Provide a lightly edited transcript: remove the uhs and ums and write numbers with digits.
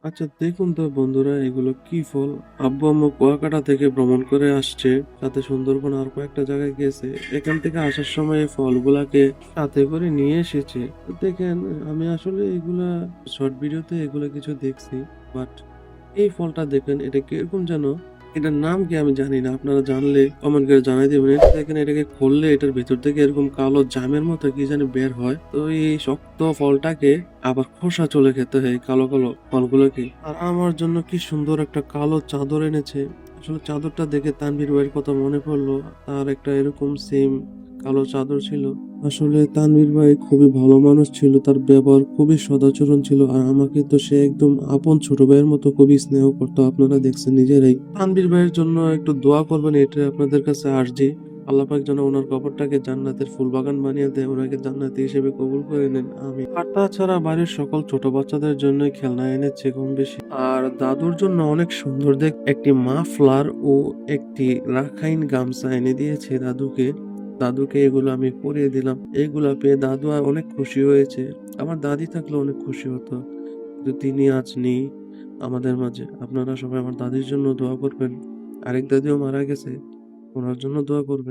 আচ্ছা দেখুন তো বন্ধুরা, এগুলো কি ফল? আব্বু আম্মু কুয়াকাটা থেকে ভ্রমণ করে আসছে, সাথে সুন্দরবন আর কয়েকটা জায়গায় গেছে। এখান থেকে আসার সময় এই ফলগুলাকে সাথে করে নিয়ে এসেছে। তো দেখেন, আমি আসলে এগুলা শর্ট ভিডিওতে এগুলা কিছু দেখছি, বাট এই ফলটা দেখেন, এটা কিরকম যেন, এটার নাম কি আমি জানি না। আপনারা জানলে কমেন্ট করে জানাই দিবেন। এটা দেখেন, এটাকে খুললে এটার ভেতর থেকে এরকম কালো জামের মতো কি জানি বের হয়। তো এই শক্ত ফলটাকে আবার খোসা চলে খেতে হয় এই কালো কালো ফলগুলোকে। আর আমার জন্য কি সুন্দর একটা কালো চাদর এনেছে। আসলে চাদরটা দেখে তানভীর ভাইয়ের কথা মনে পড়লো। তার একটা এরকম সেম কালো চাদর ছিল। আসলে তানভীর ভাই খুবই ভালো মানুষ ছিল, তার ব্যবহার খুবই সদাচরণ ছিল, আর আমাকে তো সে একদম আপন ছোট ভাইয়ের মতো খুবই স্নেহ করতো। আপনারা দেখছেন নিজেরাই। তানভীর ভাইয়ের জন্য একটু দোয়া করবেন, এটা আপনাদের কাছে আরজি। আল্লাহ পাক যেন ওনার কবরটাকে জান্নাতের ফুল বাগান বানিয়ে দেয়, ওনাকে জান্নাতি হিসেবে কবুল করে নেন, আমি। আর তাছাড়া বাড়ির সকল ছোট বাচ্চাদের জন্য খেলনা এনেছে কম বেশি। আর দাদুর জন্য অনেক সুন্দর একটি মাফলার ও একটি রাখাইন গামছা এনে দিয়েছে দাদুকে। দাদুকে এগুলো আমি পরিয়ে দিলাম। এগুলা পেয়ে দাদু আর অনেক খুশি হয়েছে। আমার দাদি থাকলে অনেক খুশি হতো, কিন্তু তিনি আজ নেই আমাদের মাঝে। আপনারা সবাই আমার দাদির জন্য দোয়া করবেন। আরেক দাদিও মারা গেছে, ওনার জন্য দোয়া করবেন।